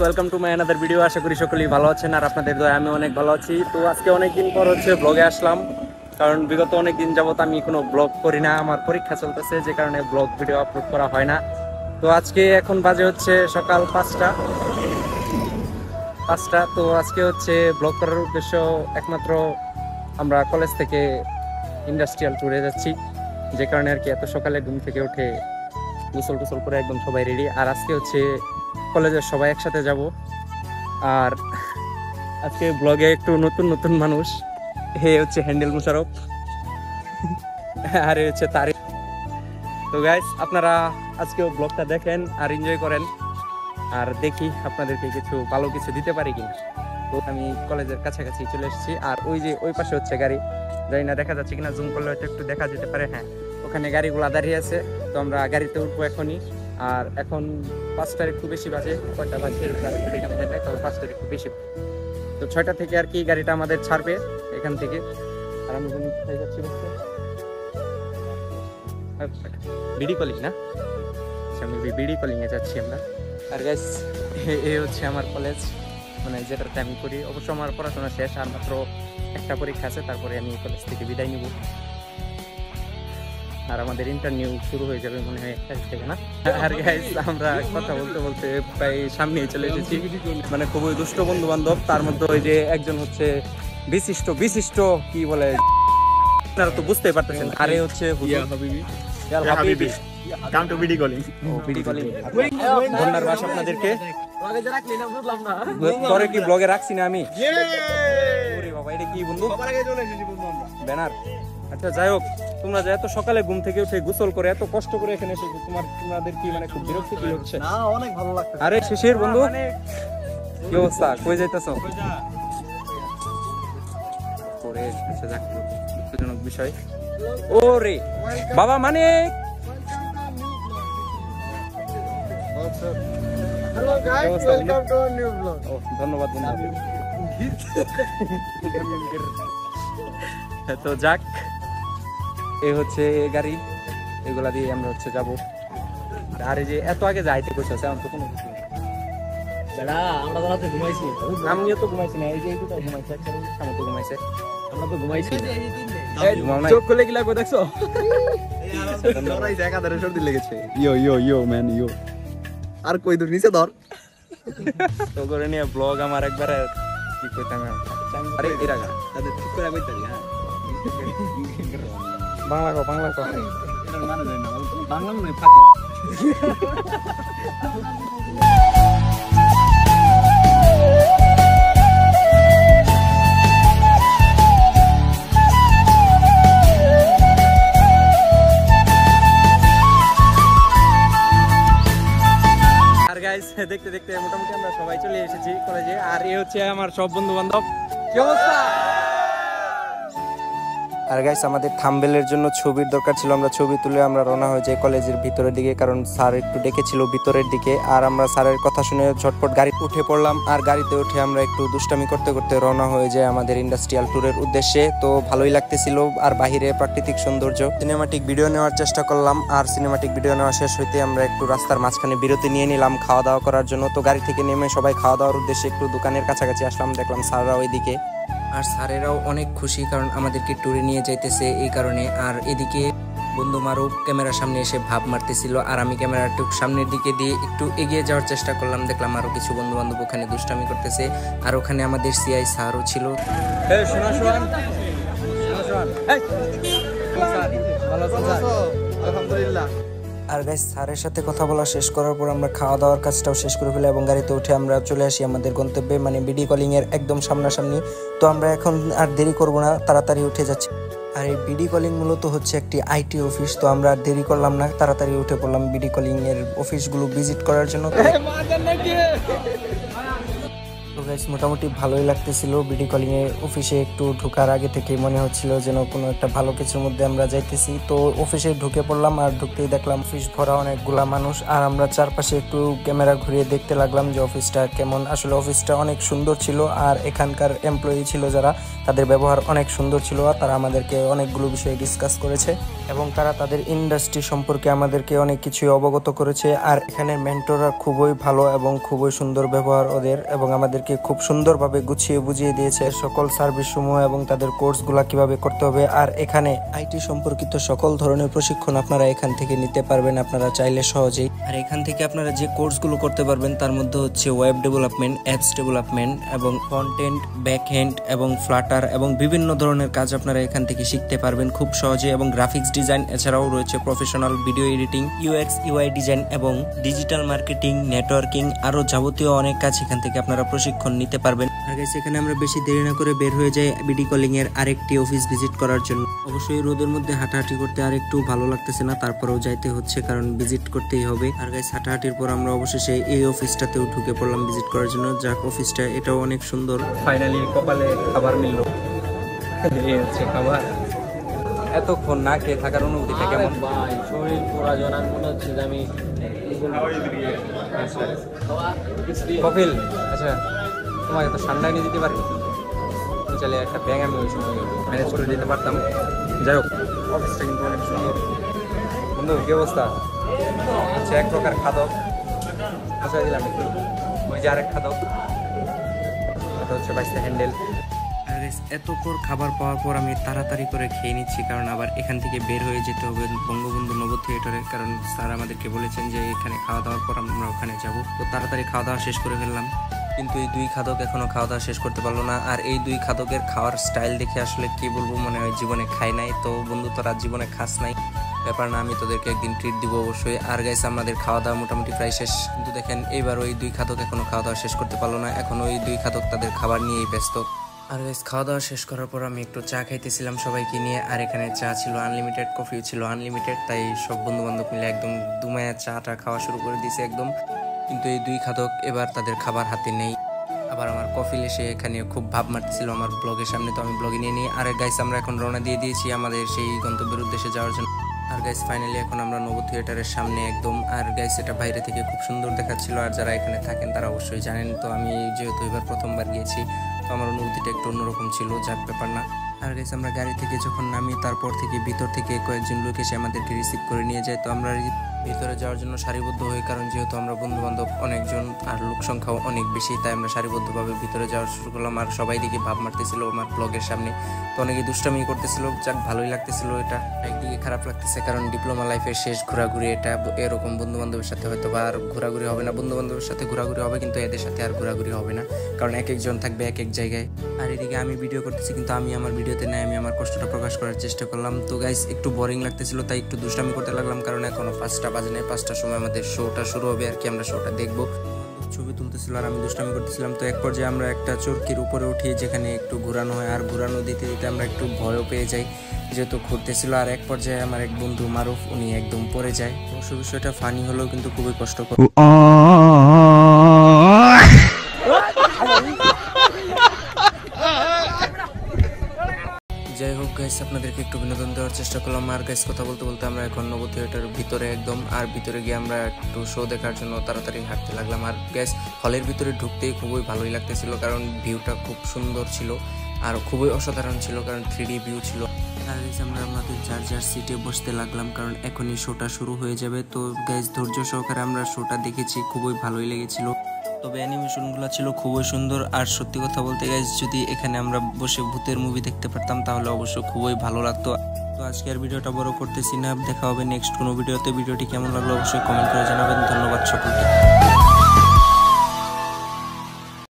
Welcome to my another video. আশা করি সকলেই ভালো আছেন আর আপনাদের দয়ায় আমি অনেক ভালো আছি। তো আজকে অনেকদিন পর ব্লগে আসলাম, কারণ বিগত অনেক দিন যাবত আমি কোনো ব্লগ করি না। আমার পরীক্ষা চলতেছে, যে কারণে ব্লগ ভিডিও আপলোড করা হয় না। তো আজকে এখন বাজে সকাল 5টা। তো আজকে ব্লগ করার উদ্দেশ্য একমাত্র আমরা কলেজ থেকে ইন্ডাস্ট্রিয়াল ট্যুরে যাচ্ছি, যে কারণে আর কি এত সকালে ঘুম থেকে উঠে গোসল টোসল করে একদম সবাই রেডি। আর আজকে কলেজের সবাই একসাথে যাব। আর আজকে ব্লগে একটু নতুন নতুন মানুষ, হ্যান্ডেল মুশারফ আর তারিক। তো গাইস, আপনারা আজকেও ব্লগটা দেখেন আর এনজয় করেন, আর দেখি আপনাদেরকে কিছু ভালো কিছু দিতে পারি কিনা। তো আমি কলেজের কাছাকাছি চলে এসেছি, আর ওই পাশে গাড়ি, জানি না দেখা যাচ্ছে কিনা, জুম করলে হয়তো একটু দেখা যেতে পারে। হ্যাঁ, ওখানে গাড়িগুলো দাঁড়িয়ে আছে। তো আমরা গাড়িতে উঠবো এখনই। আর এখন 5টার একটু বেশি বাজে, কয়টা বাজে 5টার একটু বেশি। তো 6টা থেকে আর কি গাড়িটা আমাদের ছাড়বে এখান থেকে। আর আমি কোথায় যাচ্ছি বলতে, বিডি কলিং না, আমি বিডি কলিং এ যাচ্ছি আমরা। আর গাইস, এই আমার কলেজ, মানে যেটাতে আমি করি। অবশ্য আমার পড়াশোনা শেষ, আর মাত্র একটা পরীক্ষা আছে, তারপরে আমি কলেজ থেকে বিদায় নিব। আর আমাদের ইন্টারভিউ শুরু হয়ে যাবে মনে হয় 1 তারিখ থেকে, না? আর গাইস, আমরা কথা বলতে বলতে প্রায় সামনেই চলে এসেছি। মানে খুবই দুষ্ট বন্ধু বান্ধব, তার মধ্যে একজন বিশিষ্ট কি বলে, আপনারা তো বুঝতেই পারতেছেন। আরে হাবিবি come to BD calling. BD calling বন্যার বাস আপনাদেরকে পরে কি ব্লগে রাখছি না আমি। ওরে বাবা, এটা কি বন্ধু ব্যানার। আচ্ছা, যাই হোক, তোমরা যে এত সকালে ঘুম থেকে উঠে গোসল করে এত কষ্ট করে এখানে এসে তোমাদের কি মানে খুব বিরক্তি ফিল হচ্ছে? না, অনেক ভালো লাগছে। আরে শেষের বন্ধু, কি অবস্থা? কই যাইতাছো? পরে যাক, দুঃখজনক বিষয়। ওরে বাবা, মানে Hello guys, welcome to our new vlog. ধন্যবাদ বন্ধু। তো যাক, এই গাড়ি, এগুলা দিয়ে আমরা যাবো। আর এই যে এত আগে যাইতে কইছে, এখন তো কোনো কিছু নেই। আমরা তো ঘুমাইছি, আমিও তো ঘুমাইছি না। এই যে এইটা ঘুমাইছে, সামনে তো ঘুমাইছে, আমরা তো ঘুমাইছি। চোখ খুলে কি লাগবে দেখছো? একাধারে সর্দি লেগেছে। ইয়ো ম্যান, ইয়ো। আর কই দূর নিচে ধর। তো করে নিয়ে ব্লগ আমার একবারে কি কইতাম। আরে এরা তাদের ঠিক করে কইতালি। হ্যাঁ, বাংলা কো এটা মানে জানি না, বাংলা মনে ফাঁকি। দেখতে দেখতে মোটামুটি আমরা সবাই চলে এসেছি কলেজে। আর আমার সব বন্ধু বান্ধব। কি অবস্থা? আর গাইস, আমাদের থাম্বনেলের জন্য ছবির দরকার ছিল। আমরা ছবি তুলে আমরা রওনা হয়ে যাই কলেজের ভিতরের দিকে, কারণ স্যার একটু ডেকেছিল ভিতরের দিকে। আর আমরা স্যারের কথা শুনে ঝটপট গাড়ি উঠে পড়লাম। আর গাড়িতে উঠে আমরা একটু দুষ্টামি করতে করতে রওনা হয়ে যাই আমাদের ইন্ডাস্ট্রিয়াল ট্যুরের উদ্দেশ্যে। তো ভালোই লাগতেছিল, আর বাহিরে প্রাকৃতিক সৌন্দর্য। সিনেমাটিক ভিডিও নেওয়ার চেষ্টা করলাম, আর সিনেমাটিক ভিডিও নেওয়া শেষ হইতে আমরা একটু রাস্তার মাঝখানে বিরতি নিয়ে নিলাম খাওয়া দাওয়া করার জন্য। তো গাড়ি থেকে নেমে সবাই খাওয়া দাওয়ার উদ্দেশ্যে একটু দোকানের কাছাকাছি আসলাম, দেখলাম স্যাররা ওইদিকে। আর স্যারেরাও অনেক খুশি, কারণ আমাদেরকে ট্যুরে নিয়ে যাইতেছে এই কারণে। আর এদিকে বন্ধু মারুফ ক্যামেরার সামনে এসে ভাব মারতেছিল, আর আমি ক্যামেরাটা সামনের দিকে দিয়ে একটু এগিয়ে যাওয়ার চেষ্টা করলাম। দেখলাম আরো কিছু বন্ধু বান্ধব ওখানে দুষ্টামি করতেছে, আর ওখানে আমাদের সিআই স্যারও ছিল। আলহামদুলিল্লাহ। আর গাইস, স্যারের সাথে কথা বলা শেষ করার পর আমরা খাওয়া দাওয়ার কাজটাও শেষ করে ফেলি, এবং গাড়িতে উঠে আমরা চলে আসি আমাদের গন্তব্যে, মানে বিডি কলিং এর একদম সামনাসামনি। তো আমরা এখন আর দেরি করব না, তাড়াতাড়ি উঠে যাচ্ছি। আর এই বিডি কলিং মূলত একটি আইটি অফিস। তো আমরা আর দেরি করলাম না, তাড়াতাড়ি উঠে পড়লাম বিডি কলিং এর অফিসগুলো ভিজিট করার জন্য। তো গাইস, মোটামুটি ভালোই লাগতেছিল বিডি কলিং এর অফিসে। একটু ঢোকার আগে থেকে মনে হচ্ছিল যেন কোনো একটা ভালো কিছুর মধ্যে আমরা যাইতেছি। তো অফিসে ঢুকে পড়লাম, আর ঢুকতেই দেখলাম অফিস ভরা অনেকগুলা মানুষ। আর আমরা চারপাশে একটু ক্যামেরা ঘুরিয়ে দেখতে লাগলাম যে অফিসটা কেমন। আসলে অফিসটা অনেক সুন্দর ছিল, আর এখানকার এমপ্লয়ি ছিল যারা, তাদের ব্যবহার অনেক সুন্দর ছিল। আর তারা আমাদেরকে অনেকগুলো বিষয়ে ডিসকাস করেছে। এবং তারা তাদের ইন্ডাস্ট্রি সম্পর্কে আমাদেরকে অনেক কিছুই অবগত করেছে। আর এখানে মেন্টররা খুবই ভালো এবং খুবই সুন্দর ব্যবহার ওদের, এবং আমাদেরকে খুব সুন্দরভাবে গুছিয়ে বুঝিয়ে দিয়েছে সকল সার্ভিস সমূহ এবং তাদের কোর্সগুলা কিভাবে করতে হবে। আর এখানে আইটি সম্পর্কিত সকল ধরনের প্রশিক্ষণ আপনারা এখান থেকে নিতে পারবেন আপনারা চাইলে সহজেই। আর এখান থেকে আপনারা যে কোর্সগুলো করতে পারবেন তার মধ্যে হচ্ছে ওয়েব ডেভেলপমেন্ট, অ্যাপস ডেভেলপমেন্ট এবং ফ্রন্ট-এন্ড, ব্যাক-এন্ড এবং ফ্লাটার এবং বিভিন্ন ধরনের কাজ আপনারা এখান থেকে শিখতে পারবেন খুব সহজে। এবং গ্রাফিক্স ডিজাইন, এছাড়াও রয়েছে professional video editing, UX UI design এবং ডিজিটাল মার্কেটিং, নেটওয়ার্কিং, আরো যাবতীয় অনেক কাজ এখান থেকে আপনারা প্রশিক্ষণ নিতে পারবেন। আর গাইস এখানে আমরা বেশি দেরি না করে বের হয়ে যাই বিডি কলিং এর আরেকটি অফিস ভিজিট করার জন্য। অবশ্যই রোদের মধ্যে হাঁটাহাঁটি করতে আর একটু ভালো লাগতেছে না, তারপরেও যাইতে হচ্ছে কারণ ভিজিট করতেই হবে। আর গাইস হাঁটাহাঁটির পর আমরা অবশেষে এই অফিসটাতেও ঢুকে পড়লাম ভিজিট করার জন্য। যাক, অফিসটা এটাও অনেক সুন্দর। ফাইনালি কপালে খাবার মিললো। এই হচ্ছে খাবার। এতক্ষণ না খেয়ে থাকার অনুভূতিটা কেমন? ভাই শরীর পুরা জনান মনে হচ্ছে যে আমি কপিল, আচ্ছা তোমাকে তো ঠান্ডা নিয়ে দিতে পারি, চাইলে একটা ব্যাং আমি ওই সময় ম্যানেজ করে দিতে পারতাম। যাই হোক, অফিসটা কিন্তু অনেক সুন্দর। বন্ধু কি অবস্থা? আচ্ছা, এক প্রকার খাদক আচ্ছা দিলাম একটু, ওই যে আরেক খাদক, এটা হচ্ছে বাইশটা হ্যান্ডেল। এতপর খাবার পাওয়ার পর আমি তাড়াতাড়ি করে খেয়ে নিচ্ছি, কারণ আবার এখান থেকে বের হয়ে যেতে হবে বঙ্গবন্ধু নব থিয়েটারে, কারণ স্যার আমাদেরকে বলেছেন যে এখানে খাওয়া দাওয়ার পর আমরা ওখানে যাব। তো তাড়াতাড়ি খাওয়া দাওয়া শেষ করে ফেললাম, কিন্তু এই দুই খাদক এখনো খাওয়া দাওয়া শেষ করতে পারলো না। আর এই দুই খাদকের খাওয়ার স্টাইল দেখে আসলে কি বলবো, মনে হয় জীবনে খাই নাই। তো বন্ধু, তোরা জীবনে খাস নাই ব্যাপার না, আমি তোদেরকে একদিন ট্রিট দিব অবশ্যই। আর গাইস আমাদের খাওয়া দাওয়া মোটামুটি প্রায় শেষ, কিন্তু দেখেন এইবার ওই দুই খাদক এখনো খাওয়া দাওয়া শেষ করতে পারলো না। এখন ওই দুই খাদক তাদের খাবার নিয়েই ব্যস্ত। আর গাইস খাওয়া দাওয়া শেষ করার পর আমি একটু চা খাইতেছিলাম সবাইকে নিয়ে। আর এখানে চা ছিল আনলিমিটেড, কফিও ছিল আনলিমিটেড, তাই সব বন্ধু বান্ধব মিলে একদম দুমায়া চাটা খাওয়া শুরু করে দিয়েছে একদম। কিন্তু এই দুই খাদক এবার তাদের খাবার হাতে নেই। আবার আমার কফিল এসে এখানে খুব ভাব মারতেছিল আমার ব্লগের সামনে, তো আমি ব্লগে নিয়ে নিই। আর গাইস আমরা এখন রওনা দিয়ে দিয়েছি আমাদের সেই গন্তব্যের উদ্দেশ্যে যাওয়ার জন্য। আর গাইস ফাইনালি এখন আমরা নব থিয়েটারের সামনে একদম। আর গাইস এটা বাইরে থেকে খুব সুন্দর দেখাচ্ছিল, আর যারা এখানে থাকেন তারা অবশ্যই জানেন। তো আমি যেহেতু এবার প্রথমবার গিয়েছি, তো আমার অনুভূতিটা একটু অন্যরকম ছিল, যাক ব্যাপার না। আর গাইস আমরা গাড়ি থেকে যখন নামি, তারপর থেকে ভিতর থেকে কয়েকজন লোক এসে আমাদেরকে রিসিভ করে নিয়ে যায়। তো আমরা ভিতরে যাওয়ার জন্য সারিবদ্ধ হই, কারণ যেহেতু আমরা বন্ধু বান্ধব অনেকজন আর লোক সংখ্যাও অনেক বেশি, তাই আমরা সারিবদ্ধভাবে ভিতরে যাওয়া শুরু করলাম। আর সবাই দিকে ভাব মারতেছিল আমার ব্লগের সামনে, তো অনেকে দুষ্টামি করতেছিল, যাক ভালোই লাগতেছিল। এটা একদিকে খারাপ লাগতেছে কারণ ডিপ্লোমা লাইফের শেষ ঘোরাঘুরি এটা, এরকম বন্ধু বান্ধবের সাথে হয়তো বা আর ঘোরাঘুরি হবে না। বন্ধু বান্ধবের সাথে ঘোরাঘুরি হবে, কিন্তু এদের সাথে আর ঘোরাঘুরি হবে না, কারণ এক একজন থাকবে এক এক জায়গায়। আর এদিকে আমি ভিডিও করতেছি, কিন্তু আমি আমার ভিডিওতে নাই, আমি আমার কষ্টটা প্রকাশ করার চেষ্টা করলাম। তো গাইস একটু বোরিং লাগতেছিল, তাই একটু দুষ্টামি করতে লাগলাম, কারণ এখনো 5টা বাজে নাই, 5টার সময় আমাদের শোটা শুরু হবে আর কি, আমরা শোটা দেখবো। ছবি তুলতেছিল আর আমি দুষ্টামি করতেছিলাম। তো এক পর্যায়ে আমরা একটা চরকির উপরে উঠি, যেখানে একটু ঘোরানো হয়, আর ঘোরানো দিতে দিতে আমরা একটু ভয়ও পেয়ে যাই যেহেতু ঘুরতেছিল। আর এক পর্যায়ে আমার এক বন্ধু মারুফ, উনি একদম পড়ে যায়। অবশ্য বিষয়টা ফানি হলেও কিন্তু খুবই কষ্টকর। যাই হোক গাইস, আপনাদেরকে একটু বিনোদন দেওয়ার চেষ্টা করলাম। আর গাইস কথা বলতে বলতে আমরা এখন নব থিয়েটার ভিতরে একদম, আর ভিতরে গিয়ে আমরা একটু শো দেখার জন্য তাড়াতাড়ি হাঁটতে লাগলাম। আর গাইস হলের ভিতরে ঢুকতেই খুবই ভালোই লাগতেছিল, কারণ ভিউটা খুব সুন্দর ছিল আর খুবই অসাধারণ ছিল, কারণ 3D ভিউ ছিল। আর গাইস আমরা আমাদের যার যার সিটে বসতে লাগলাম, কারণ এখনই শোটা শুরু হয়ে যাবে। তো গাইস ধৈর্য সহকারে আমরা শোটা দেখেছি, খুবই ভালোই লেগেছিল। তবে অ্যানিমেশনগুলো ছিল খুবই সুন্দর। আর সত্যি কথা বলতে গাইস, যদি এখানে আমরা বসে ভূতের মুভি দেখতে পারতাম তাহলে অবশ্য খুবই ভালো লাগতো। তো আজকের ভিডিওটা বড় করতেছি না, দেখা হবে নেক্সট কোনো ভিডিওতে। ভিডিওটি কেমন লাগলো অবশ্যই কমেন্ট করে জানাবেন। ধন্যবাদ সকলকে।